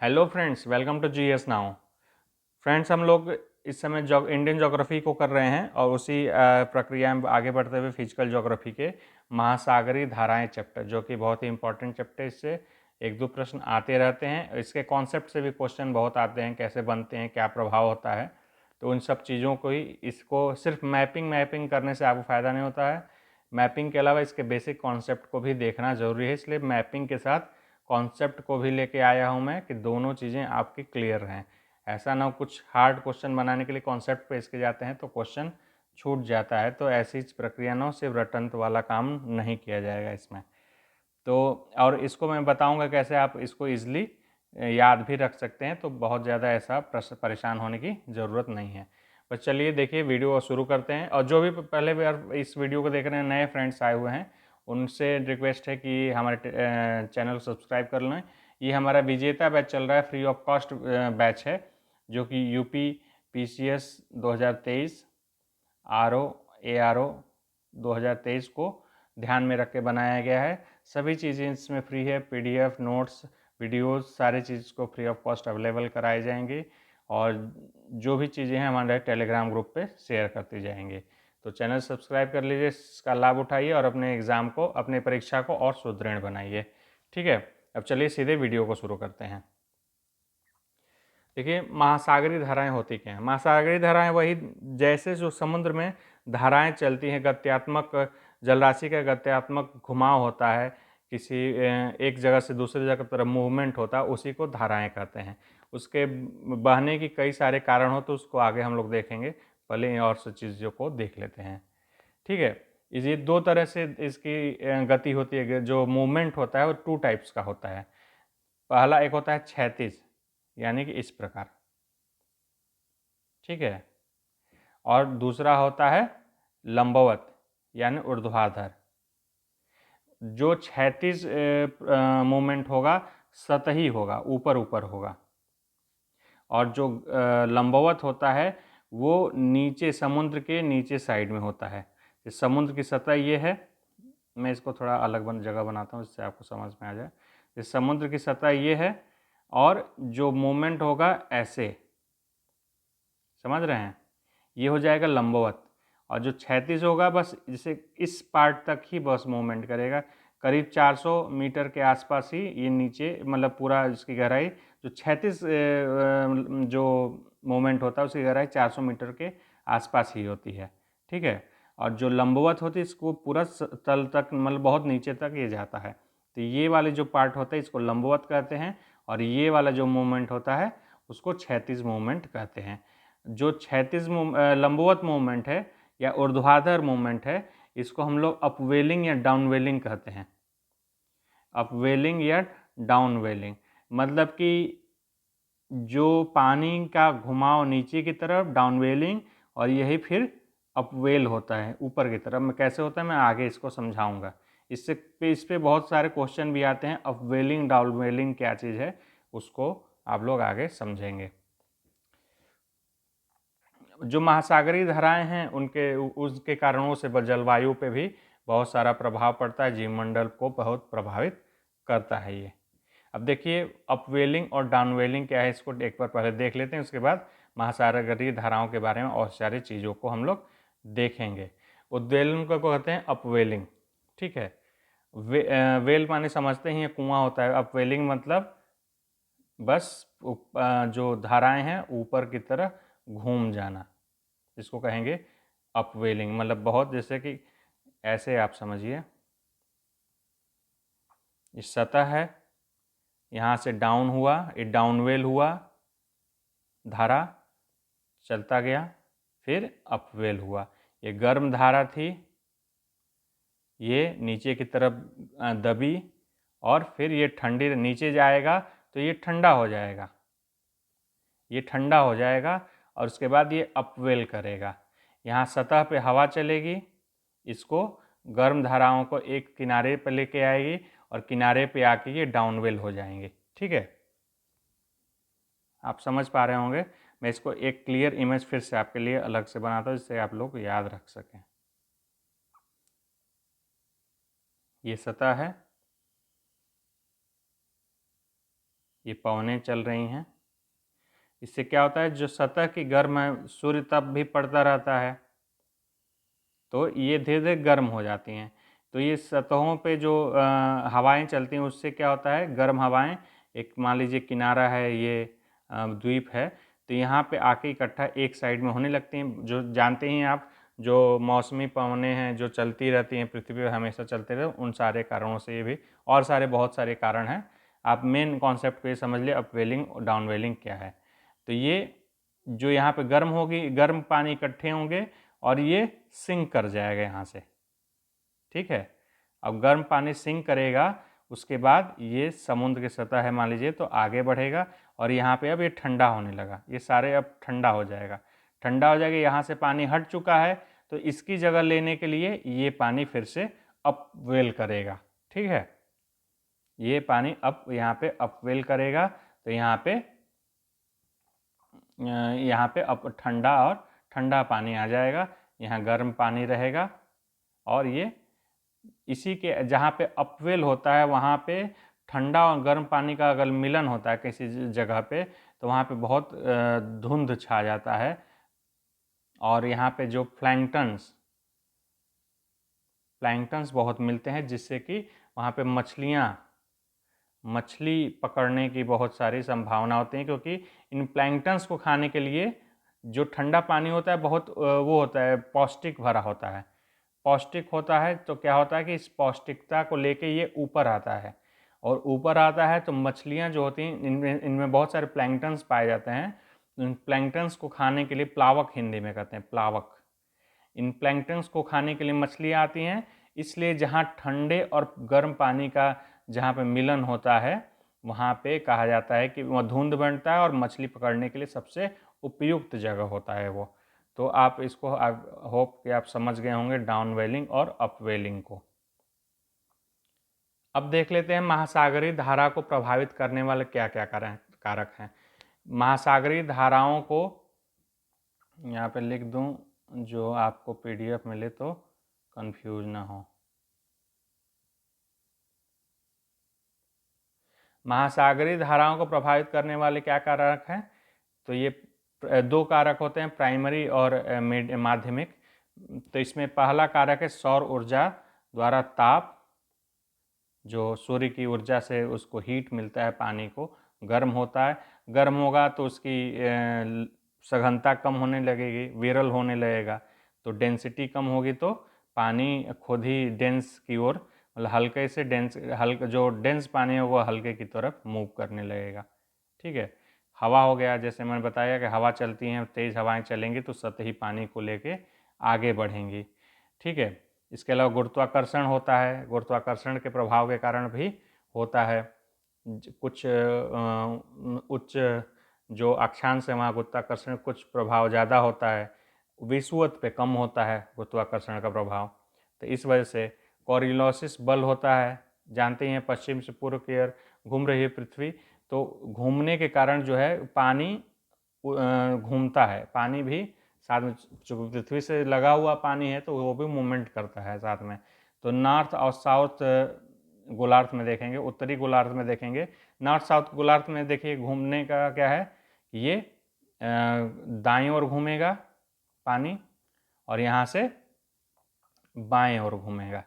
Hello friends, welcome to GS now. Friends, हम लोग इस समय इंडियन ज्योग्राफी को कर रहे हैं और उसी प्रक्रिया में आगे बढ़ते हुए फिजिकल ज्योग्राफी के महासागरीय धाराएं चैप्टर, जो कि बहुत ही इंपॉर्टेंट चैप्टर। इससे एक दो प्रश्न आते रहते हैं। इसके कॉन्सेप्ट से भी क्वेश्चन बहुत आते हैं, कैसे बनते हैं, क्या प्रभाव होता है। तो उन सब चीज़ों को ही, इसको सिर्फ मैपिंग करने से आपको फ़ायदा नहीं होता है। मैपिंग के अलावा इसके बेसिक कॉन्सेप्ट को भी देखना ज़रूरी है, इसलिए मैपिंग के साथ कॉन्सेप्ट को भी लेके आया हूँ मैं कि दोनों चीज़ें आपकी क्लियर रहें। ऐसा ना कुछ हार्ड क्वेश्चन बनाने के लिए कॉन्सेप्ट पेश किए जाते हैं तो क्वेश्चन छूट जाता है। तो ऐसी प्रक्रिया ना, सिर्फ रटंत वाला काम नहीं किया जाएगा इसमें। तो और इसको मैं बताऊंगा कैसे आप इसको ईजिली याद भी रख सकते हैं, तो बहुत ज़्यादा ऐसा परेशान होने की ज़रूरत नहीं है। बस चलिए देखिए, वीडियो शुरू करते हैं। और जो भी पहले बार इस वीडियो को देख रहे हैं, नए फ्रेंड्स आए हुए हैं, उनसे रिक्वेस्ट है कि हमारे चैनल को सब्सक्राइब कर लें। ये हमारा विजेता बैच चल रहा है, फ्री ऑफ कॉस्ट बैच है, जो कि यूपी PCS 2023 RO ARO 2023 को ध्यान में रख के बनाया गया है। सभी चीज़ें इसमें फ्री है, PDF, नोट्स, वीडियोस, सारी चीज़ को फ्री ऑफ कॉस्ट अवेलेबल कराए जाएंगे। और जो भी चीज़ें हैं हमारे टेलीग्राम ग्रुप पे शेयर करते जाएंगे। तो चैनल सब्सक्राइब कर लीजिए, इसका लाभ उठाइए और अपने एग्ज़ाम को, अपने परीक्षा को और सुदृढ़ बनाइए। ठीक है, अब चलिए सीधे वीडियो को शुरू करते हैं। देखिए, महासागरीय धाराएं होती क्या हैं। महासागरीय धाराएं वही, जैसे जो समुद्र में धाराएं चलती हैं, गत्यात्मक जलराशि का गत्यात्मक घुमाव होता है, किसी एक जगह से दूसरी जगह तरफ मूवमेंट होता है, उसी को धाराएं कहते हैं। उसके बहने की कई सारे कारण हो, तो उसको आगे हम लोग देखेंगे। पहले और सी चीज़ों को देख लेते हैं। ठीक है, ये दो तरह से इसकी गति होती है। जो मूवमेंट होता है वो टू टाइप्स का होता है। पहला एक होता है क्षैतिज, यानी कि इस प्रकार, ठीक है। और दूसरा होता है लंबवत, यानी ऊर्ध्वाधर। जो क्षैतिज मूवमेंट होगा, सतही होगा, ऊपर ऊपर होगा। और जो लंबवत होता है वो नीचे, समुद्र के नीचे साइड में होता है। समुद्र की सतह ये है, मैं इसको थोड़ा अलग जगह बनाता हूँ जिससे आपको समझ में आ जाए। समुद्र की सतह ये है, और जो मूवमेंट होगा ऐसे, समझ रहे हैं, ये हो जाएगा लंबवत। और जो क्षैतिज होगा, बस जैसे इस पार्ट तक ही बस मूवमेंट करेगा। करीब 400 मीटर के आसपास ही ये नीचे, मतलब पूरा इसकी गहराई, जो क्षैतिज जो मूवमेंट होता है उसकी गहराई 400 मीटर के आसपास ही होती है। ठीक है। और जो लंबवत होती है, इसको पूरा तल तक, मतलब बहुत नीचे तक ये जाता है। तो ये वाले जो पार्ट होता है इसको लंबवत कहते हैं, और ये वाला जो मूवमेंट होता है उसको क्षैतिज मूवमेंट कहते हैं। जो क्षैतिज लंबवत मूवमेंट है या ऊर्ध्वाधर मूवमेंट है, इसको हम लोग अपवेलिंग या डाउनवेलिंग कहते हैं। अपवेलिंग या डाउनवेलिंग मतलब कि जो पानी का घुमाव नीचे की तरफ, डाउनवेलिंग, और यही फिर अपवेल होता है ऊपर की तरफ। में कैसे होता है मैं आगे इसको समझाऊंगा। इस पे बहुत सारे क्वेश्चन भी आते हैं। अपवेलिंग डाउनवेलिंग क्या चीज़ है, उसको आप लोग आगे समझेंगे। जो महासागरीय धाराएं हैं, उसके कारणों से जलवायु पे भी बहुत सारा प्रभाव पड़ता है, जीवमंडल को बहुत प्रभावित करता है ये। अब देखिए, अपवेलिंग और डाउनवेलिंग क्या है, इसको एक बार पहले देख लेते हैं, उसके बाद महासागरीय धाराओं के बारे में और सारी चीज़ों को हम लोग देखेंगे। उद्वेलन को कहते हैं अपवेलिंग। ठीक है। वेल माने समझते ही कुआं होता है। अपवेलिंग मतलब बस जो धाराएं हैं ऊपर की तरह घूम जाना, इसको कहेंगे अपवेलिंग। मतलब बहुत, जैसे कि ऐसे आप समझिए, इस सतह है, यहाँ से डाउन हुआ, ये डाउनवेल हुआ, धारा चलता गया, फिर अपवेल हुआ। ये गर्म धारा थी, ये नीचे की तरफ दबी, और फिर ये ठंडी, नीचे जाएगा तो ये ठंडा हो जाएगा, ये ठंडा हो जाएगा, और उसके बाद ये अपवेल करेगा। यहाँ सतह पे हवा चलेगी, इसको गर्म धाराओं को एक किनारे पर लेके आएगी, और किनारे पे आके ये डाउनवेल हो जाएंगे। ठीक है, आप समझ पा रहे होंगे। मैं इसको एक क्लियर इमेज फिर से आपके लिए अलग से बनाता हूँ, जिससे आप लोग याद रख सकें। ये सतह है, ये पवनें चल रही हैं। इससे क्या होता है, जो सतह की गर्म है, सूर्य ताप भी पड़ता रहता है, तो ये धीरे धीरे गर्म हो जाती हैं। तो ये सतहों पे जो हवाएं चलती हैं, उससे क्या होता है, गर्म हवाएं, एक मान लीजिए किनारा है, ये द्वीप है, तो यहाँ पे आके इकट्ठा एक साइड में होने लगती हैं। जो जानते ही हैं आप, जो मौसमी पवनें हैं जो चलती रहती हैं पृथ्वी पर, हमेशा चलते रहे, उन सारे कारणों से ये भी, और सारे बहुत सारे कारण हैं। आप मेन कॉन्सेप्ट को ये समझ लिए, अपवेलिंग और डाउनवेलिंग क्या है। तो ये जो यहाँ पे गर्म होगी, गर्म पानी इकट्ठे होंगे और ये सिंक कर जाएगा यहाँ से, ठीक है। अब गर्म पानी सिंक करेगा, उसके बाद ये समुद्र की सतह है मान लीजिए, तो आगे बढ़ेगा और यहाँ पे अब ये ठंडा होने लगा, ये सारे अब ठंडा हो जाएगा। ठंडा हो जाएगा, यहाँ से पानी हट चुका है, तो इसकी जगह लेने के लिए ये पानी फिर से अपवेल करेगा, ठीक है। ये पानी अब यहाँ पे अपवेल करेगा, तो यहाँ पे अब ठंडा और ठंडा पानी आ जाएगा, यहाँ गर्म पानी रहेगा। और ये इसी के जहाँ पे अपवेल होता है, वहाँ पे ठंडा और गर्म पानी का अगर मिलन होता है किसी जगह पे, तो वहाँ पे बहुत धुंध छा जाता है। और यहाँ पे जो प्लैंक्टन्स बहुत मिलते हैं, जिससे कि वहाँ पे मछली पकड़ने की बहुत सारी संभावना होती है, क्योंकि इन प्लैंक्टन्स को खाने के लिए जो ठंडा पानी होता है बहुत वो होता है, पौष्टिक भरा होता है। पौष्टिक होता है तो क्या होता है कि इस पौष्टिकता को लेके ये ऊपर आता है, और ऊपर आता है तो मछलियाँ जो होती हैं, इनमें बहुत सारे प्लैंक्टन्स पाए जाते हैं। इन प्लैंक्टन्स को खाने के लिए, प्लावक हिंदी में कहते हैं, प्लावक, इन प्लैंक्टन्स को खाने के लिए मछलियाँ आती हैं। इसलिए जहाँ ठंडे और गर्म पानी का जहाँ पे मिलन होता है, वहाँ पे कहा जाता है कि वह धुंध बनता है और मछली पकड़ने के लिए सबसे उपयुक्त जगह होता है वो। तो आप इसको, आप होप कि आप समझ गए होंगे डाउन वेलिंग और अप वेलिंग को। अब देख लेते हैं महासागरीय धारा को प्रभावित करने वाले क्या क्या कारक हैं। महासागरीय धाराओं को यहाँ पे लिख दूँ, जो आपको PDF मिले तो कंफ्यूज ना हो। महासागरीय धाराओं को प्रभावित करने वाले क्या कारक हैं, तो ये दो कारक होते हैं, प्राइमरी और माध्यमिक। तो इसमें पहला कारक है सौर ऊर्जा द्वारा ताप, जो सूर्य की ऊर्जा से उसको हीट मिलता है, पानी को गर्म होता है। गर्म होगा तो उसकी सघनता कम होने लगेगी, विरल होने लगेगा, तो डेंसिटी कम होगी, तो पानी खुद ही डेंस की ओर, मतलब हल्के से डेंस, जो डेंस पानी है वो हल्के की तरफ मूव करने लगेगा, ठीक है। हवा हो गया, जैसे मैंने बताया कि हवा चलती हैं, तेज़ हवाएं चलेंगी तो सतही पानी को लेके आगे बढ़ेंगी, ठीक है। इसके अलावा गुरुत्वाकर्षण होता है, गुरुत्वाकर्षण के प्रभाव के कारण भी होता है। कुछ उच्च जो अक्षांश है वहाँ गुरुत्वाकर्षण कुछ प्रभाव ज़्यादा होता है, विषुवत पे कम होता है गुरुत्वाकर्षण का प्रभाव। तो इस वजह से कोरियोलिस बल होता है, जानते हैं पश्चिम से पूर्व की ओर घूम रही है पृथ्वी, तो घूमने के कारण जो है पानी घूमता है, पानी भी साथ में, जो पृथ्वी से लगा हुआ पानी है तो वो भी मूवमेंट करता है साथ में। तो नॉर्थ और साउथ गोलार्ध में देखेंगे, उत्तरी गोलार्ध में देखेंगे, नॉर्थ साउथ गोलार्ध में देखिए घूमने का क्या है, ये दाईं ओर घूमेगा पानी और यहाँ से बाएं ओर घूमेगा।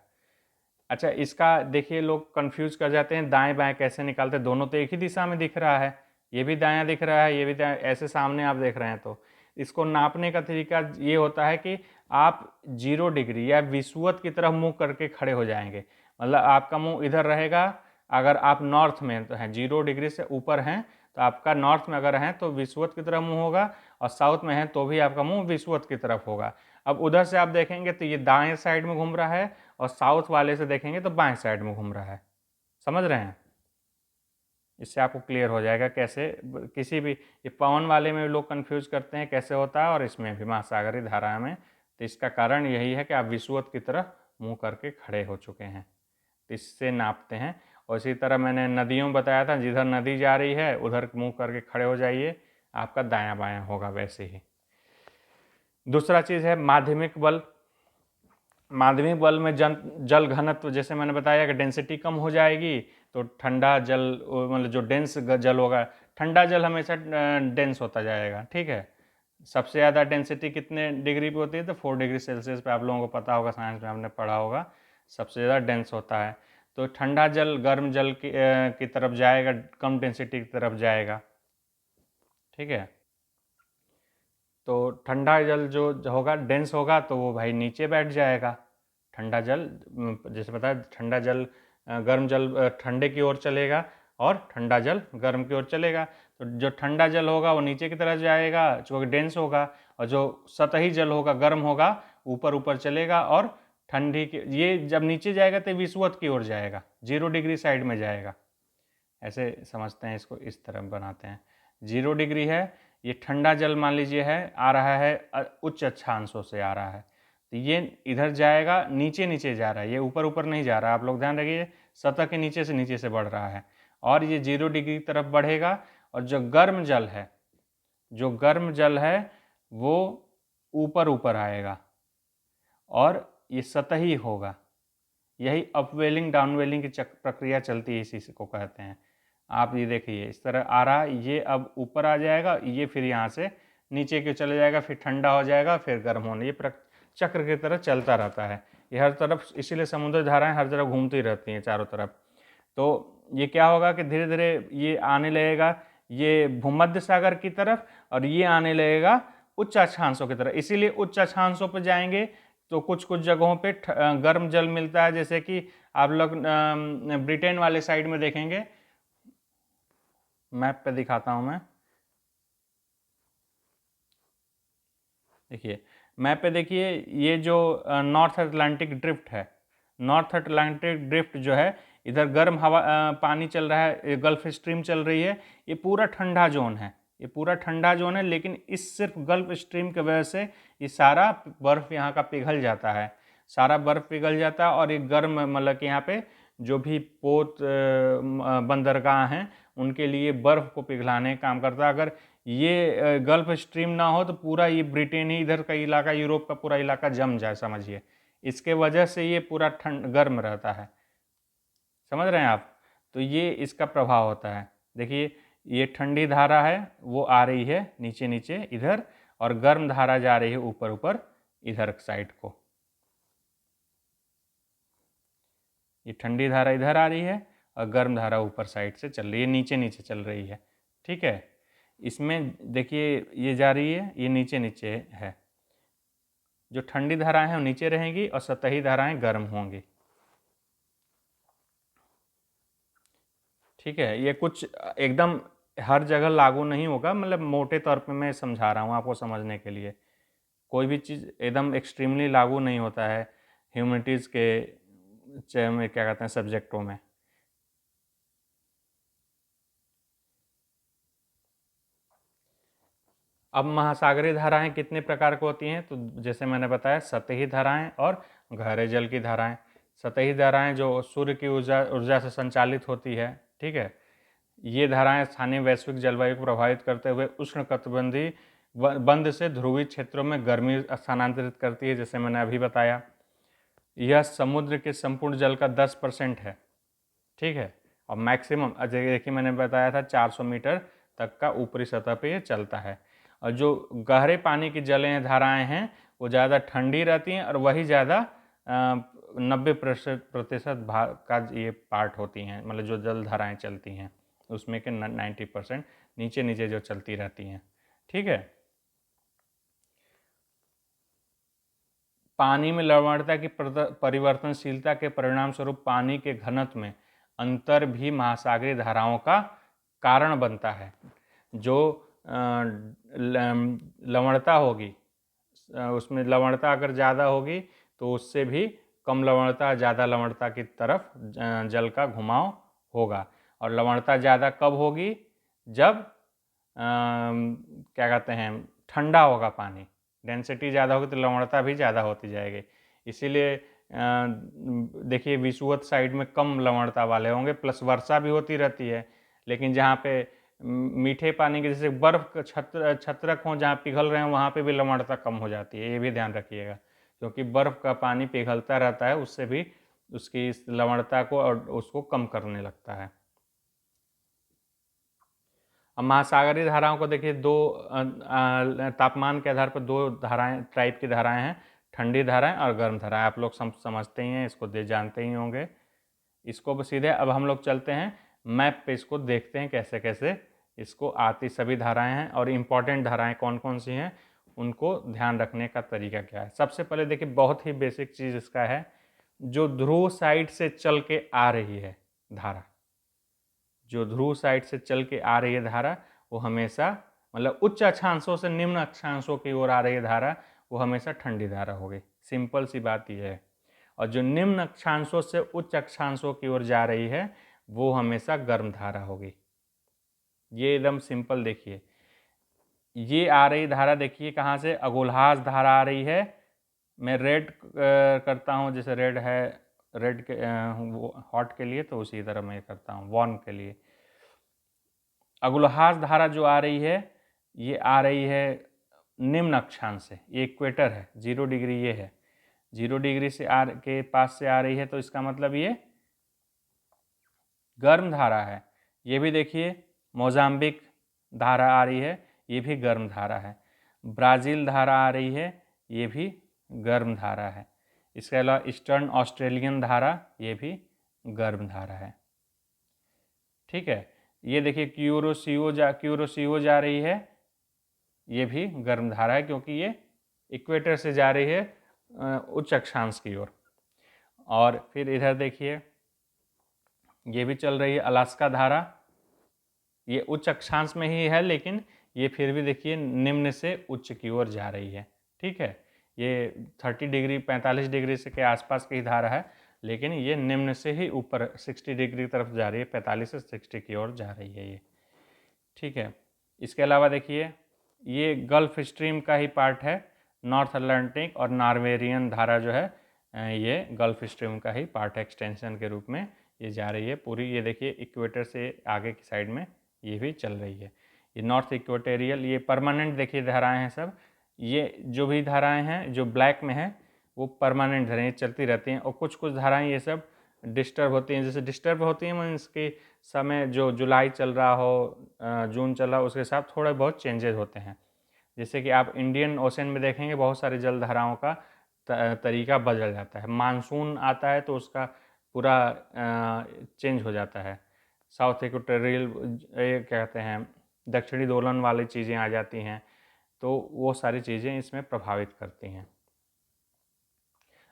अच्छा, इसका देखिए लोग कंफ्यूज कर जाते हैं, दाएं बाएं कैसे निकालते हैं, दोनों तो एक ही दिशा में दिख रहा है, ये भी दायां दिख रहा है, ये भी दायां, ऐसे सामने आप देख रहे हैं। तो इसको नापने का तरीका ये होता है कि आप 0 डिग्री या विषुवत की तरफ मुंह करके खड़े हो जाएंगे, मतलब आपका मुंह इधर रहेगा। अगर आप नॉर्थ में तो हैं, 0 डिग्री से ऊपर हैं, तो आपका नॉर्थ में अगर हैं तो विषुवत की तरफ मुंह होगा, और साउथ में हैं तो भी आपका मुंह विषुवत की तरफ होगा। अब उधर से आप देखेंगे तो ये दाएं साइड में घूम रहा है, और साउथ वाले से देखेंगे तो बाएं साइड में घूम रहा है। समझ रहे हैं? इससे आपको क्लियर हो जाएगा कैसे, किसी भी, ये पवन वाले में भी लोग कंफ्यूज करते हैं कैसे होता है, और इसमें भी महासागरीय धारा में। तो इसका कारण यही है कि आप विषुवत की तरफ मुंह करके खड़े हो चुके हैं, तो इससे नापते हैं। और इसी तरह मैंने नदियों में बताया था, जिधर नदी जा रही है उधर मुंह करके खड़े हो जाइए, आपका दायां बायां होगा वैसे ही। दूसरा चीज़ है माध्यमिक बल। माध्यमिक बल में जल घनत्व, जैसे मैंने बताया कि डेंसिटी कम हो जाएगी, तो ठंडा जल मतलब जो डेंस जल होगा, ठंडा जल हमेशा डेंस होता जाएगा, ठीक है। सबसे ज़्यादा डेंसिटी कितने डिग्री पे होती है, तो 4 डिग्री सेल्सियस पे, आप लोगों को पता होगा, साइंस में आपने पढ़ा होगा, सबसे ज़्यादा डेंस होता है। तो ठंडा जल गर्म जल की तरफ जाएगा, कम डेंसिटी की तरफ जाएगा, ठीक है। तो ठंडा जल जो होगा डेंस होगा तो वो भाई नीचे बैठ जाएगा। ठंडा जल जैसे पता है, ठंडा जल गर्म जल ठंडे की ओर चलेगा और ठंडा जल गर्म की ओर चलेगा। तो जो ठंडा जल होगा वो नीचे की तरफ जाएगा क्योंकि डेंस होगा, और जो सतही जल होगा गर्म होगा ऊपर ऊपर चलेगा, और ठंडी की ये जब नीचे जाएगा तो विषुवत की ओर जाएगा, 0 डिग्री साइड में जाएगा। ऐसे समझते हैं इसको, इस तरह बनाते हैं। 0 डिग्री है, ये ठंडा जल मान लीजिए है, आ रहा है उच्च अक्षांशों से आ रहा है, तो ये इधर जाएगा, नीचे नीचे जा रहा है, ये ऊपर ऊपर नहीं जा रहा है। आप लोग ध्यान रखिए, सतह के नीचे से बढ़ रहा है, और ये 0 डिग्री की तरफ बढ़ेगा। और जो गर्म जल है, जो गर्म जल है वो ऊपर ऊपर आएगा और ये सतही होगा। यही अपवेलिंग डाउनवेलिंग की प्रक्रिया चलती है, इसी को कहते हैं। आप ये देखिए, इस तरह आ रहा है, ये अब ऊपर आ जाएगा, ये फिर यहाँ से नीचे के चले जाएगा, फिर ठंडा हो जाएगा, फिर गर्म होने, ये चक्र की तरह चलता रहता है। ये हर तरफ, इसीलिए समुद्र धाराएं हर तरफ घूमती रहती हैं चारों तरफ। तो ये क्या होगा कि धीरे धीरे ये आने लगेगा ये भूमध्य सागर की तरफ, और ये आने लगेगा उच्च अक्षांशों की तरफ। इसीलिए उच्च अक्षांशों पर जाएंगे तो कुछ कुछ जगहों पे गर्म जल मिलता है, जैसे कि आप लोग ब्रिटेन वाले साइड में देखेंगे, मैप पे दिखाता हूं मैं, देखिए मैप पे देखिए, ये जो नॉर्थ अटलांटिक ड्रिफ्ट है, नॉर्थ अटलांटिक ड्रिफ्ट जो है, इधर गर्म हवा पानी चल रहा है, गल्फ स्ट्रीम चल रही है, ये पूरा ठंडा जोन है, ये पूरा ठंडा जोन है। लेकिन इस सिर्फ गल्फ स्ट्रीम की वजह से ये सारा बर्फ़ यहाँ का पिघल जाता है, सारा बर्फ़ पिघल जाता है, और ये गर्म मतलब कि यहाँ पे जो भी पोत बंदरगाह हैं उनके लिए बर्फ़ को पिघलाने का काम करता है। अगर ये गल्फ स्ट्रीम ना हो तो पूरा ये ब्रिटेन ही, इधर का इलाका, यूरोप का पूरा इलाका जम जाए, समझिए। इसके वजह से ये पूरा ठंड गर्म रहता है, समझ रहे हैं आप। तो ये इसका प्रभाव होता है। देखिए ये ठंडी धारा है वो आ रही है नीचे नीचे इधर, और गर्म धारा जा रही है ऊपर ऊपर इधर साइड को। ये ठंडी धारा इधर आ रही है और गर्म धारा ऊपर साइड से चल रही है, नीचे नीचे चल रही है, ठीक है। इसमें देखिए ये जा रही है, ये नीचे नीचे है। जो ठंडी धाराएं हैं वो नीचे रहेंगी और सतही धाराएं गर्म होंगी, ठीक है। ये कुछ एकदम हर जगह लागू नहीं होगा, मतलब मोटे तौर पे मैं समझा रहा हूँ आपको समझने के लिए। कोई भी चीज़ एकदम एक्सट्रीमली लागू नहीं होता है ह्यूमैनिटीज़ के में क्या कहते हैं सब्जेक्टों में। अब महासागरीय धाराएं कितने प्रकार की होती हैं, तो जैसे मैंने बताया, सतही धाराएं और गहरे जल की धाराएं। सतही धाराएं जो सूर्य की ऊर्जा से संचालित होती है, ठीक है। ये धाराएं स्थानीय वैश्विक जलवायु को प्रभावित करते हुए उष्णकटिबंधीय बंध से ध्रुवीय क्षेत्रों में गर्मी स्थानांतरित करती है, जैसे मैंने अभी बताया। यह समुद्र के संपूर्ण जल का 10% है, ठीक है। और मैक्सिमम देखिए मैंने बताया था 400 मीटर तक का ऊपरी सतह पे ये चलता है। और जो गहरे पानी की जलें धाराएँ हैं वो ज़्यादा ठंडी रहती हैं, और वही ज़्यादा 90% भाग का ये पार्ट होती हैं, मतलब जो जल धाराएँ चलती हैं उसमें के 90% नीचे नीचे जो चलती रहती हैं, ठीक है। पानी में लवणता की परिवर्तनशीलता के परिणाम स्वरूप पानी के घनत्व में अंतर भी महासागरीय धाराओं का कारण बनता है। जो लवणता होगी, उसमें लवणता अगर ज़्यादा होगी तो उससे भी कम लवणता, ज़्यादा लवणता की तरफ जल का घुमाव होगा। और लवणता ज़्यादा कब होगी, जब क्या कहते हैं ठंडा होगा पानी, डेंसिटी ज़्यादा होगी तो लवणता भी ज़्यादा होती जाएगी। इसीलिए देखिए विषुवत साइड में कम लवणता वाले होंगे, प्लस वर्षा भी होती रहती है। लेकिन जहाँ पे मीठे पानी के जैसे बर्फ़ छत्रक हों जहाँ पिघल रहे हैं वहाँ पे भी लवणता कम हो जाती है, ये भी ध्यान रखिएगा। क्योंकि बर्फ़ का पानी पिघलता रहता है, उससे भी उसकी इस लवणता को और उसको कम करने लगता है। अब महासागरीय धाराओं को देखिए, दो तापमान के आधार पर दो धाराएं, टाइप की धाराएं हैं, ठंडी धाराएं और गर्म धाराएं। आप लोग समझते ही हैं, इसको जानते ही होंगे। इसको सीधे अब हम लोग चलते हैं मैप पे, इसको देखते हैं कैसे कैसे इसको आती सभी धाराएं हैं और इम्पॉर्टेंट धाराएं कौन कौन सी हैं, उनको ध्यान रखने का तरीका क्या है। सबसे पहले देखिए, बहुत ही बेसिक चीज़ इसका है, जो ध्रुव साइड से चल के आ रही है धारा, जो ध्रुव साइड से चल के आ रही है धारा, वो हमेशा मतलब उच्च अक्षांशों से निम्न अक्षांशों की ओर आ रही है धारा, वो हमेशा ठंडी धारा होगी। सिंपल सी बात यह है। और जो निम्न अक्षांशों से उच्च अक्षांशों की ओर जा रही है, वो हमेशा गर्म धारा होगी। ये एकदम सिंपल। देखिए, ये आ रही धारा देखिए कहाँ से, अगोलहास धारा आ रही है। मैं रेड करता हूँ, जैसे रेड है, रेड के हॉट के लिए, तो उसी तरह मैं करता हूँ वार्म के लिए। अगुलहास धारा जो आ रही है, ये आ रही है निम्न अक्षांश से, ये इक्वेटर है, 0 डिग्री ये है, 0 डिग्री से के पास से आ रही है, तो इसका मतलब ये गर्म धारा है। ये भी देखिए मोजाम्बिक धारा आ रही है, ये भी गर्म धारा है। ब्राज़ील धारा आ रही है, ये भी गर्म धारा है। इसके अलावा ईस्टर्न ऑस्ट्रेलियन धारा, ये भी गर्म धारा है। ठीक है, ये देखिए क्यूरोसियो जा रही है, ये भी गर्म धारा है, क्योंकि ये इक्वेटर से जा रही है उच्च अक्षांश की ओर। और फिर इधर देखिए, ये भी चल रही है अलास्का धारा, ये उच्च अक्षांश में ही है, लेकिन ये फिर भी देखिए निम्न से उच्च की ओर जा रही है। ठीक है, ये 30 डिग्री 45 डिग्री से के आसपास की धारा है, लेकिन ये निम्न से ही ऊपर 60 डिग्री की तरफ जा रही है, 45 से 60 की ओर जा रही है ये। ठीक है, इसके अलावा देखिए, ये गल्फ स्ट्रीम का ही पार्ट है, नॉर्थ अटलांटिक और नॉर्वेरियन धारा जो है, ये गल्फ स्ट्रीम का ही पार्ट है, एक्सटेंशन के रूप में ये जा रही है पूरी। ये देखिए इक्वेटर से आगे की साइड में ये भी चल रही है, ये नॉर्थ इक्वेटोरियल। ये परमानेंट देखिए धाराएं हैं सब, ये जो भी धाराएं हैं जो ब्लैक में है, वो परमानेंट धाराएं चलती रहती हैं। और कुछ कुछ धाराएं ये सब डिस्टर्ब होती हैं, जैसे डिस्टर्ब होती हैं मीन्स कि समय जो जुलाई चल रहा हो, जून चल रहा हो, उसके साथ थोड़े बहुत चेंजेस होते हैं। जैसे कि आप इंडियन ओशन में देखेंगे, बहुत सारी जल धाराओं का तरीका बदल जाता है। मानसून आता है तो उसका पूरा चेंज हो जाता है। साउथ इक्वेटोरियल क्या कहते हैं, दक्षिणी दोलन वाली चीज़ें आ जाती हैं, तो वो सारी चीज़ें इसमें प्रभावित करती हैं।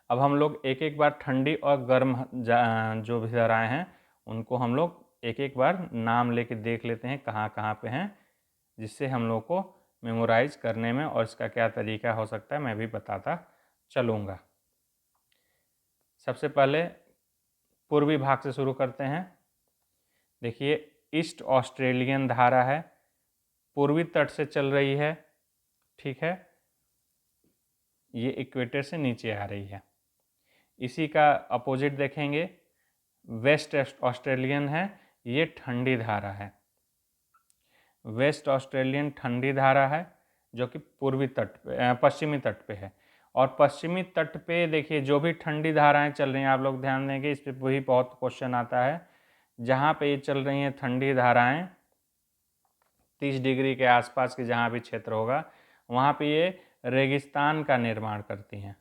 अब हम लोग एक एक बार ठंडी और गर्म जो भी धाराएं हैं, उनको हम लोग एक एक बार नाम लेके देख लेते हैं कहाँ कहाँ पे हैं, जिससे हम लोग को मेमोराइज करने में और इसका क्या तरीका हो सकता है मैं भी बताता चलूँगा। सबसे पहले पूर्वी भाग से शुरू करते हैं। देखिए, ईस्ट ऑस्ट्रेलियन धारा है, पूर्वी तट से चल रही है। ठीक है, ये इक्वेटर से नीचे आ रही है। इसी का अपोजिट देखेंगे, वेस्ट ऑस्ट्रेलियन है, ये ठंडी धारा है। वेस्ट ऑस्ट्रेलियन ठंडी धारा है, जो कि पूर्वी तट पे, पश्चिमी तट पे है। और पश्चिमी तट पे देखिए जो भी ठंडी धाराएं चल रही हैं, आप लोग ध्यान देंगे, इस पर वही बहुत क्वेश्चन आता है। जहाँ पे ये चल रही हैं ठंडी धाराएं, 30 डिग्री के आसपास के जहाँ भी क्षेत्र होगा, वहाँ पे ये रेगिस्तान का निर्माण करती हैं।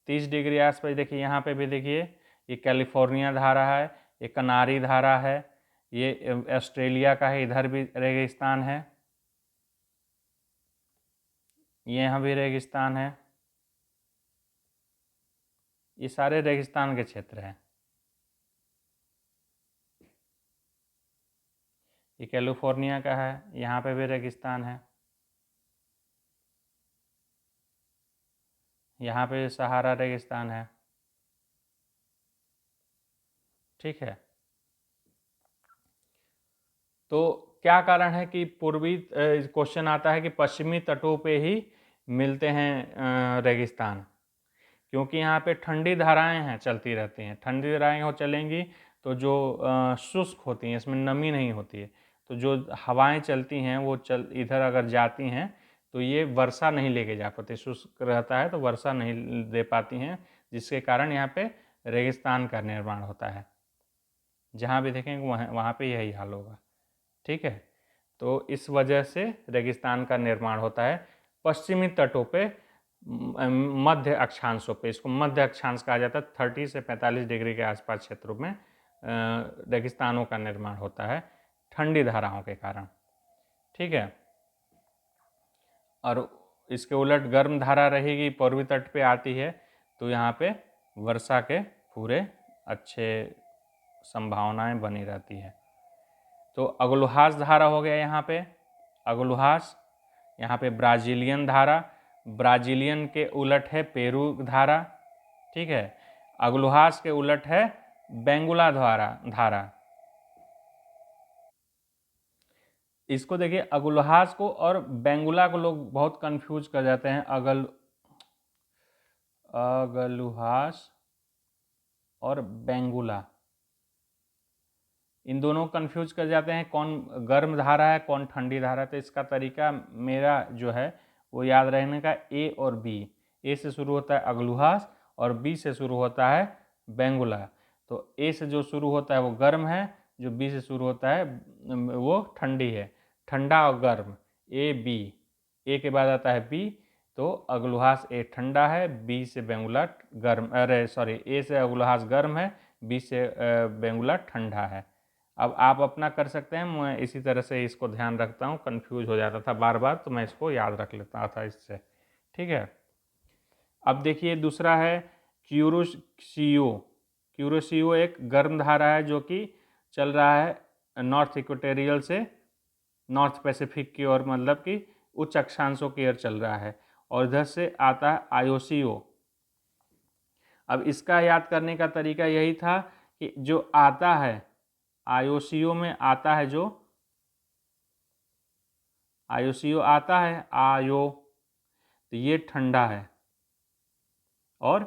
30 डिग्री आसपास देखिए, यहाँ पे भी देखिए, ये कैलिफोर्निया धारा है, ये कनारी धारा है, ये ऑस्ट्रेलिया का है, इधर भी रेगिस्तान है, ये यहाँ भी रेगिस्तान है, ये सारे रेगिस्तान के क्षेत्र हैं। ये कैलिफोर्निया का है, यहाँ पे भी रेगिस्तान है, यहाँ पे सहारा रेगिस्तान है। ठीक है, तो क्या कारण है कि पूर्वी क्वेश्चन आता है कि पश्चिमी तटों पे ही मिलते हैं रेगिस्तान, क्योंकि यहाँ पे ठंडी धाराएं हैं, चलती रहती हैं। ठंडी धाराएं हो चलेंगी तो जो शुष्क होती हैं, इसमें नमी नहीं होती है, तो जो हवाएं चलती हैं वो इधर अगर जाती हैं तो ये वर्षा नहीं लेके जा पाती, शुष्क रहता है तो वर्षा नहीं दे पाती हैं, जिसके कारण यहाँ पे रेगिस्तान का निर्माण होता है। जहाँ भी देखेंगे वहाँ पे यही हाल होगा। ठीक है, तो इस वजह से रेगिस्तान का निर्माण होता है। पश्चिमी तटों पे मध्य अक्षांशों पे, इसको मध्य अक्षांश कहा जाता है, 30 से 45 डिग्री के आसपास क्षेत्रों में रेगिस्तानों का निर्माण होता है ठंडी धाराओं के कारण। ठीक है, और इसके उलट गर्म धारा रहेगी, पूर्वी तट पे आती है, तो यहाँ पे वर्षा के पूरे अच्छे संभावनाएं बनी रहती है। तो अगलुहास धारा हो गया यहाँ पे, अगलुहास। यहाँ पे ब्राजीलियन धारा, ब्राजीलियन के उलट है पेरू धारा। ठीक है, अगलुहास के उलट है बेंगुला धारा। इसको देखिए, अगलुहास को और बेंगुला को लोग बहुत कंफ्यूज कर जाते हैं। अगलुहास और बेंगुला, इन दोनों कंफ्यूज कर जाते हैं, कौन गर्म धारा है कौन ठंडी धारा है। तो इसका तरीका मेरा जो है वो याद रहने का, ए और बी। ए से शुरू होता है अगलुहास और बी से शुरू होता है बेंगुला। तो ए से जो शुरू होता है वो गर्म है, जो बी से शुरू होता है वो ठंडी है। ठंडा और गर्म, ए बी। ए के बाद आता है बी, तो अगलुहास ए ठंडा है, बी से बेंगुला गर्म, अरे सॉरी, ए से अगलुहास गर्म है, बी से बेंगुला ठंडा है। अब आप अपना कर सकते हैं, मैं इसी तरह से इसको ध्यान रखता हूँ, कंफ्यूज हो जाता था बार बार, तो मैं इसको याद रख लेता था इससे। ठीक है, अब देखिए दूसरा है क्यूरोसियो। क्यूरोसियो एक गर्म धारा है जो कि चल रहा है नॉर्थ इक्वेटोरियल से नॉर्थ पैसिफिक की ओर, मतलब कि उच्च अक्षांशों की ओर चल रहा है। और इधर से आता है आयोसियो। अब इसका याद करने का तरीका यही था कि जो आता है आयोसियो में आता है, जो आयोसियो आता है आयो, तो ये ठंडा है, और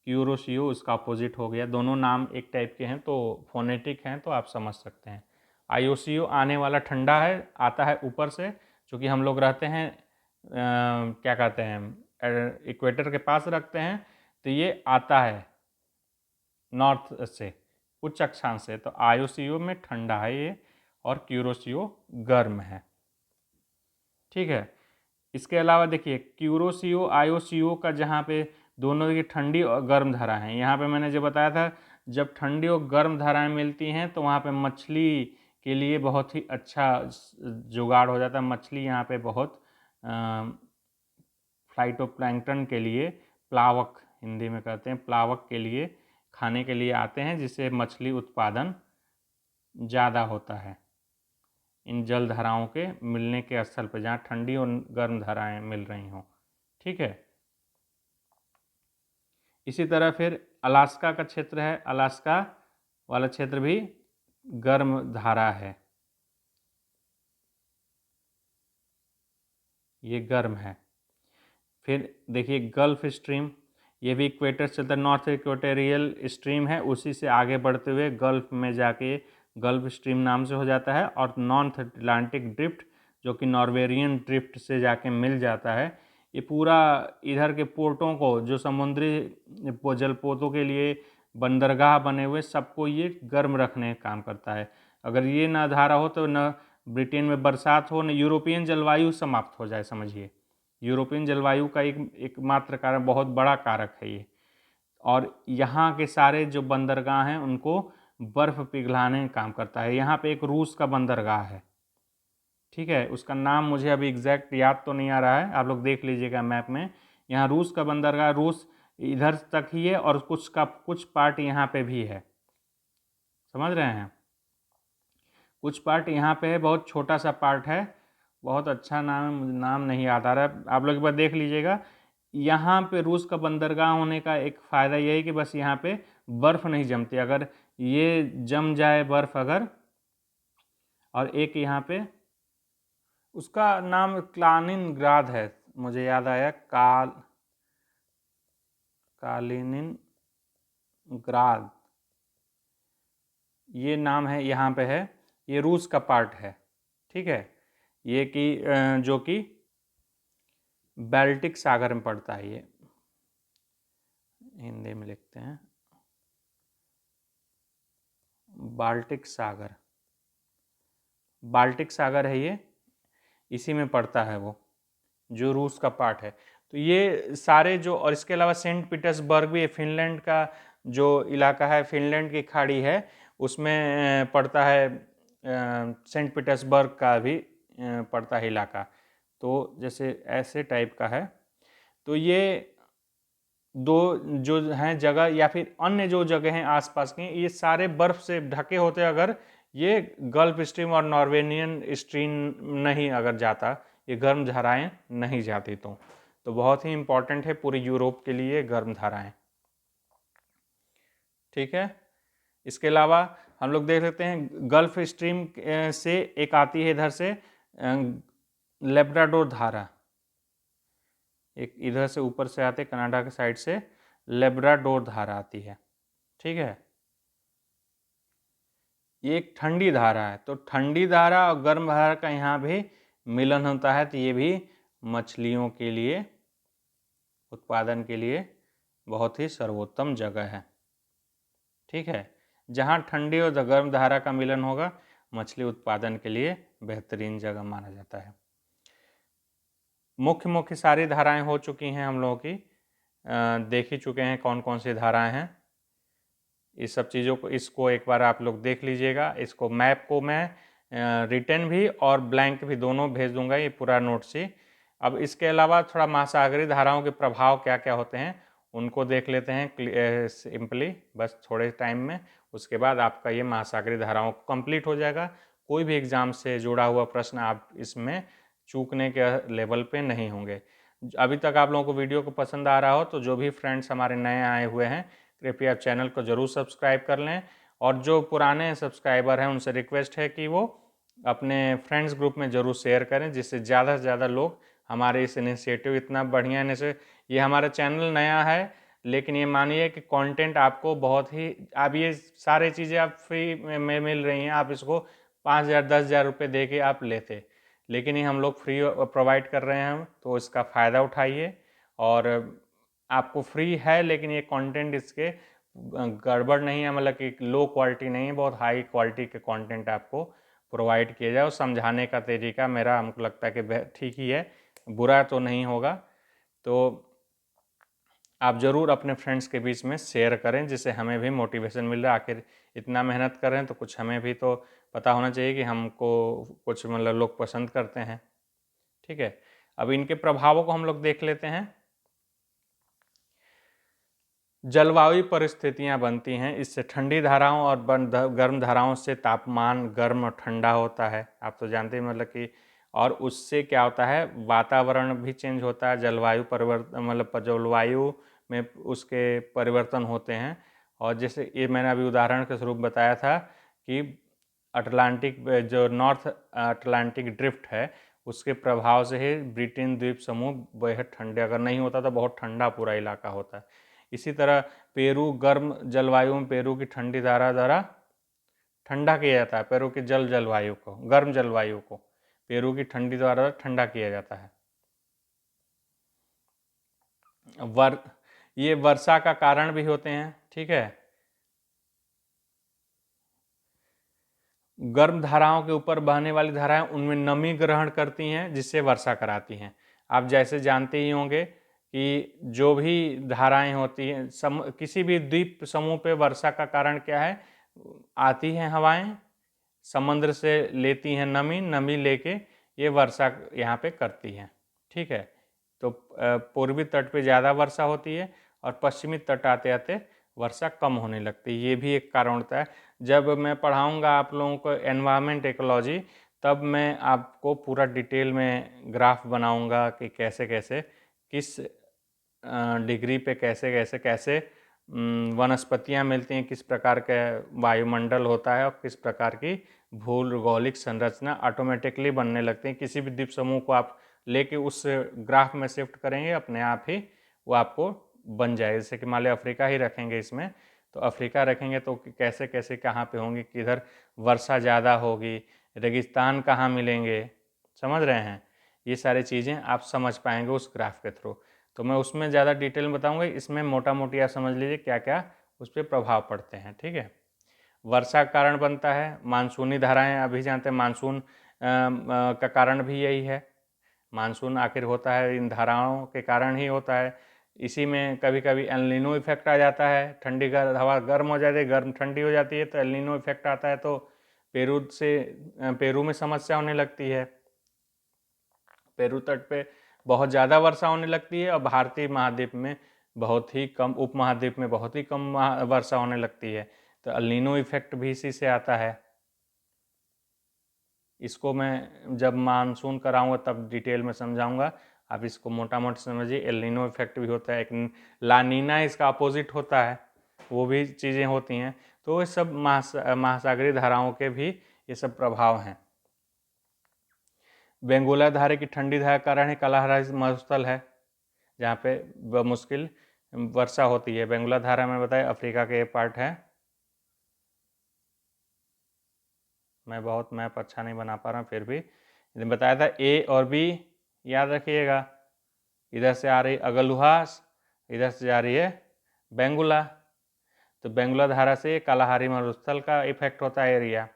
क्यूरोसियो उसका अपोजिट हो गया। दोनों नाम एक टाइप के हैं, तो फोनेटिक हैं, तो आप समझ सकते हैं। आयोसियो आने वाला ठंडा है, आता है ऊपर से, क्योंकि हम लोग रहते हैं क्या कहते हैं इक्वेटर के पास रखते हैं, तो ये आता है नॉर्थ से, उच्च अक्षांश से। तो आयोसियो में ठंडा है ये, और क्यूरोसियो गर्म है। ठीक है, इसके अलावा देखिए क्यूरोसियो आयोसियो का, जहाँ पे दोनों की ठंडी और गर्म धारा हैं, यहाँ पे मैंने जो बताया था, जब ठंडी और गर्म धाराएं मिलती हैं तो वहाँ पे मछली के लिए बहुत ही अच्छा जुगाड़ हो जाता है। मछली यहाँ पे बहुत फाइटोप्लैंक्टन के लिए, प्लावक हिंदी में कहते हैं, प्लावक के लिए खाने के लिए आते हैं, जिससे मछली उत्पादन ज़्यादा होता है इन जल धाराओं के मिलने के स्थल पर, जहाँ ठंडी और गर्म धाराएं मिल रही हों। ठीक है, इसी तरह फिर अलास्का का क्षेत्र है, अलास्का वाला क्षेत्र भी गर्म धारा है, ये गर्म है। फिर देखिए गल्फ स्ट्रीम, ये भी इक्वेटर से चलता है, नॉर्थ इक्वेटोरियल स्ट्रीम है, उसी से आगे बढ़ते हुए गल्फ में जाके गल्फ स्ट्रीम नाम से हो जाता है। और नॉर्थ अटलांटिक ड्रिफ्ट, जो कि नॉर्वेरियन ड्रिफ्ट से जाके मिल जाता है, ये पूरा इधर के पोर्टों को, जो समुद्री जलपोतों के लिए बंदरगाह बने हुए, सबको ये गर्म रखने का काम करता है। अगर ये ना धारा हो तो न ब्रिटेन में बरसात हो, न यूरोपियन जलवायु समाप्त हो जाए, समझिए। यूरोपियन जलवायु का एकमात्र कारण, बहुत बड़ा कारक है ये। और यहाँ के सारे जो बंदरगाह हैं उनको बर्फ़ पिघलाने का काम करता है। यहाँ पे एक रूस का बंदरगाह है, ठीक है, उसका नाम मुझे अभी एग्जैक्ट याद तो नहीं आ रहा है, आप लोग देख लीजिएगा मैप में। यहाँ रूस का बंदरगाह, रूस इधर तक ही है, और कुछ पार्ट यहाँ पे भी है, समझ रहे हैं। कुछ पार्ट यहाँ पे है, बहुत छोटा सा पार्ट है, बहुत अच्छा नाम नहीं याद आ रहा है, आप लोग एक बार देख लीजिएगा। यहाँ पे रूस का बंदरगाह होने का एक फ़ायदा यही कि बस यहाँ पे बर्फ़ नहीं जमती। अगर ये जम जाए बर्फ़ अगर, और एक यहाँ पे उसका नाम कालिनिनग्राद है, मुझे याद आया, कालिनिनग्राद ये नाम है, यहाँ पे है, ये रूस का पार्ट है। ठीक है, ये कि जो कि बाल्टिक सागर में पड़ता है, हिंदी में लिखते हैं, बाल्टिक सागर। बाल्टिक सागर है ये, इसी में पड़ता है वो, जो रूस का पार्ट है। तो ये सारे जो, और इसके अलावा सेंट पीटर्सबर्ग भी फिनलैंड का जो इलाका है, फिनलैंड की खाड़ी है उसमें पड़ता है, सेंट पीटर्सबर्ग का भी पड़ता है इलाका। तो जैसे ऐसे टाइप का है। तो ये दो जो हैं जगह, या फिर अन्य जो जगह हैं आसपास की, ये सारे बर्फ से ढके होते हैं अगर ये गल्फ स्ट्रीम और नॉर्वेनियन स्ट्रीम नहीं अगर जाता, ये गर्म धाराएं नहीं जाती। तो बहुत ही इम्पोर्टेंट है पूरी यूरोप के लिए गर्म धाराएं। ठीक है। इसके अलावा हम लोग देख सकते हैं गल्फ स्ट्रीम से एक आती है इधर से लेब्राडोर धारा, एक इधर से ऊपर से आते कनाडा के साइड से लेब्राडोर धारा आती है। ठीक है। ये एक ठंडी धारा है। तो ठंडी धारा और गर्म धारा का यहाँ भी मिलन होता है। तो ये भी मछलियों के लिए, उत्पादन के लिए बहुत ही सर्वोत्तम जगह है। ठीक है। जहाँ ठंडी और गर्म धारा का मिलन होगा, मछली उत्पादन के लिए बेहतरीन जगह माना जाता है। मुख्य मुख्य सारी धाराएं हो चुकी हैं हम लोगों की, देख ही चुके हैं कौन कौन सी धाराएं हैं। इस सब चीज़ों को, इसको एक बार आप लोग देख लीजिएगा। इसको मैप को मैं रिटन भी और ब्लैंक भी दोनों भेज दूंगा, ये पूरा नोट्स ही। अब इसके अलावा थोड़ा महासागरीय धाराओं के प्रभाव क्या क्या होते हैं उनको देख लेते हैं सिंपली, बस थोड़े टाइम में। उसके बाद आपका ये महासागरीय धाराओं कंप्लीट हो जाएगा। कोई भी एग्ज़ाम से जुड़ा हुआ प्रश्न आप इसमें चूकने के लेवल पे नहीं होंगे। अभी तक आप लोगों को वीडियो को पसंद आ रहा हो तो जो भी फ्रेंड्स हमारे नए आए हुए हैं, कृपया चैनल को ज़रूर सब्सक्राइब कर लें। और जो पुराने सब्सक्राइबर हैं उनसे रिक्वेस्ट है कि वो अपने फ्रेंड्स ग्रुप में ज़रूर शेयर करें, जिससे ज़्यादा से ज़्यादा लोग हमारे इस इनिशिएटिव, इतना बढ़िया ये हमारा चैनल नया है, लेकिन ये मानिए कि कंटेंट आपको बहुत ही, आप ये सारी चीज़ें आप फ्री में मिल रही हैं। आप इसको 5,000 10,000 रुपये दे के आप लेते, लेकिन ये हम लोग फ्री प्रोवाइड कर रहे हैं, तो इसका फ़ायदा उठाइए। और आपको फ्री है, लेकिन ये कंटेंट इसके गड़बड़ नहीं है, मतलब कि लो क्वालिटी नहीं है, बहुत हाई क्वालिटी के कंटेंट आपको प्रोवाइड किया जाए। और समझाने का तरीका मेरा हमको लगता है कि ठीक ही है, बुरा तो नहीं होगा। तो आप ज़रूर अपने फ्रेंड्स के बीच में शेयर करें, जिससे हमें भी मोटिवेशन मिल रहा है। आखिर इतना मेहनत कर रहे हैं तो कुछ हमें भी तो पता होना चाहिए कि हमको कुछ मतलब लोग पसंद करते हैं। ठीक है। अब इनके प्रभावों को हम लोग देख लेते हैं। जलवायु परिस्थितियां बनती हैं, इससे ठंडी धाराओं और गर्म धाराओं से तापमान गर्म और ठंडा होता है, आप तो जानते हैं, मतलब कि, और उससे क्या होता है, वातावरण भी चेंज होता है, जलवायु परिवर्तन, मतलब जलवायु में उसके परिवर्तन होते हैं। और जैसे ये मैंने अभी उदाहरण के स्वरूप बताया था कि अटलांटिक, जो नॉर्थ अटलांटिक ड्रिफ्ट है, उसके प्रभाव से ही ब्रिटेन द्वीप समूह बेहद ठंडे, अगर नहीं होता तो बहुत ठंडा पूरा इलाका होता है। इसी तरह पेरू गर्म जलवायु में पेरू की ठंडी धारा द्वारा ठंडा किया जाता है, पेरू की जलवायु को, गर्म जलवायु को पेरू की ठंडी द्वारा ठंडा किया जाता है। ये वर्षा का कारण भी होते हैं। ठीक है। गर्म धाराओं के ऊपर बहने वाली धाराएं उनमें नमी ग्रहण करती हैं, जिससे वर्षा कराती हैं। आप जैसे जानते ही होंगे कि जो भी धाराएं होती हैं, किसी भी द्वीप समूह पे वर्षा का कारण क्या है, आती हैं हवाएं, समुद्र से लेती हैं नमी, नमी लेके ये वर्षा यहाँ पे करती हैं। ठीक है। तो पूर्वी तट पे ज़्यादा वर्षा होती है और पश्चिमी तट आते आते वर्षा कम होने लगती है। ये भी एक कारण होता है। जब मैं पढ़ाऊँगा आप लोगों को एनवायरनमेंट इकोलॉजी, तब मैं आपको पूरा डिटेल में ग्राफ बनाऊँगा कि कैसे कैसे, किस डिग्री पे कैसे कैसे कैसे वनस्पतियाँ मिलती हैं, किस प्रकार का वायुमंडल होता है और किस प्रकार की भूगोलिक संरचना ऑटोमेटिकली बनने लगती है। किसी भी द्वीप समूह को आप लेके उस ग्राफ में शिफ्ट करेंगे, अपने आप ही वो आपको बन जाएगा। जैसे कि मान लो अफ्रीका ही रखेंगे इसमें, तो अफ्रीका रखेंगे तो कैसे कैसे कहाँ पे होंगे, किधर वर्षा ज़्यादा होगी, रेगिस्तान कहाँ मिलेंगे, समझ रहे हैं। ये सारी चीज़ें आप समझ पाएंगे उस ग्राफ के थ्रू। तो मैं उसमें ज़्यादा डिटेल में बताऊँगा, इसमें मोटा मोटी आप समझ लीजिए क्या क्या उस पर प्रभाव पड़ते हैं। ठीक है, वर्षा का कारण बनता है, मानसूनी धाराएं अभी जानते हैं, मानसून का कारण भी यही है। मानसून आखिर होता है इन धाराओं के कारण ही होता है। इसी में कभी कभी एल नीनो इफेक्ट आ जाता है, ठंडी हवा गर्म हो जाती है, गर्म ठंडी हो जाती है तो एल नीनो इफेक्ट आता है, तो पेरू में समस्या होने लगती है। पेरू तट पे बहुत ज़्यादा वर्षा होने लगती है और भारतीय महाद्वीप में बहुत ही कम, उपमहाद्वीप में बहुत ही कम वर्षा होने लगती है। तो एल नीनो इफेक्ट भी इसी से आता है। इसको मैं जब मानसून कराऊंगा तब डिटेल में समझाऊंगा, आप इसको मोटा मोटा समझिए। एल नीनो इफेक्ट भी होता है, एक ला नीना इसका अपोजिट होता है, वो भी चीज़ें होती हैं। तो ये सब महासागरीय धाराओं के भी ये सब प्रभाव हैं। बेंगोला धारा की ठंडी धारा का कारण है कालाहारी मरुस्थल है, जहाँ पे मुश्किल वर्षा होती है। बेंगोला धारा में बताया अफ्रीका के पार्ट है। मैं बहुत मैप अच्छा नहीं बना पा रहा हूँ, फिर भी बताया था ए और बी याद रखिएगा। इधर से आ रही अगलुहास, इधर से जा रही है बेंगुला। तो बेंगुला धारा से कालाहारी मरुस्थल का इफेक्ट होता है एरिया।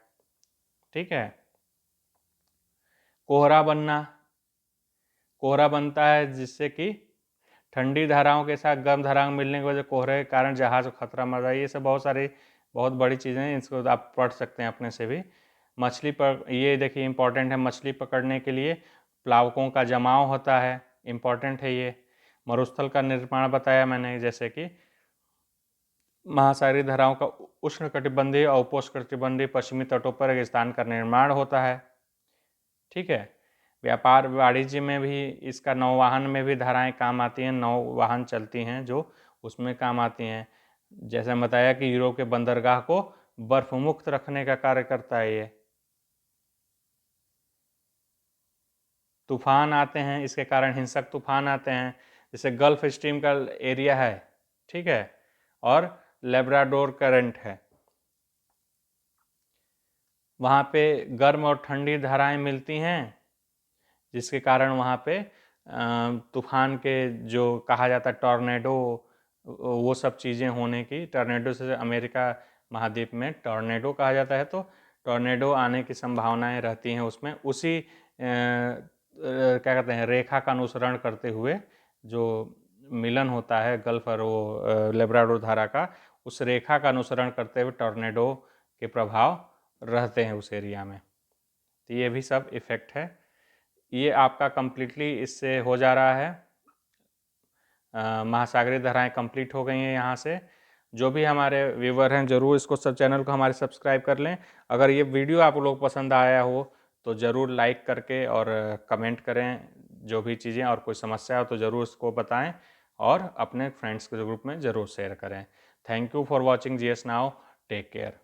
ठीक है, कोहरा बनना, कोहरा बनता है जिससे कि ठंडी धाराओं के साथ गर्म धाराओं मिलने की वजह कोहरे के कारण जहाज को खतरा मर रहा है। ये सब बहुत सारी बहुत बड़ी चीज़ें हैं, इसको आप पढ़ सकते हैं अपने से भी। मछली पर ये देखिए इंपॉर्टेंट है, मछली पकड़ने के लिए प्लावकों का जमाव होता है, इम्पॉर्टेंट है ये। मरुस्थल का निर्माण बताया मैंने, जैसे कि महासागरीय धाराओं का उष्णकटिबंधीय और उपोष्णकटिबंधीय पश्चिमी तटों पर रेगिस्तान का निर्माण होता है। ठीक है, व्यापार वाणिज्य में भी इसका, नौवाहन में भी धाराएं काम आती हैं, नौवाहन चलती हैं जो उसमें काम आती हैं। जैसे बताया कि यूरोप के बंदरगाह को बर्फ मुक्त रखने का कार्य करता है ये। तूफान आते हैं इसके कारण, हिंसक तूफान आते हैं, जैसे गल्फ स्ट्रीम का एरिया है। ठीक है, और लेब्राडोर करंट है, वहाँ पे गर्म और ठंडी धाराएं मिलती हैं, जिसके कारण वहाँ पे तूफान के जो कहा जाता है टॉर्नेडो, वो सब चीज़ें होने की, टॉर्नेडो से अमेरिका महाद्वीप में टॉर्नेडो कहा जाता है, तो टॉर्नेडो आने की संभावनाएं रहती हैं उसमें। उसी क्या कहते हैं रेखा का अनुसरण करते हुए जो मिलन होता है गल्फ और वो लेब्राडोर धारा का, उस रेखा का अनुसरण करते हुए टॉर्नेडो के प्रभाव रहते हैं उस एरिया में। तो ये भी सब इफ़ेक्ट है। ये आपका कंप्लीटली इससे हो जा रहा है, महासागरीय धाराएं कंप्लीट हो गई हैं यहाँ से। जो भी हमारे व्यूवर हैं ज़रूर इसको सब चैनल को हमारे सब्सक्राइब कर लें। अगर ये वीडियो आप लोग पसंद आया हो तो ज़रूर लाइक करके और कमेंट करें, जो भी चीज़ें, और कोई समस्या हो तो ज़रूर इसको बताएं और अपने फ्रेंड्स के ग्रुप में ज़रूर शेयर करें। Thank you for watching GS नाउ, टेक केयर।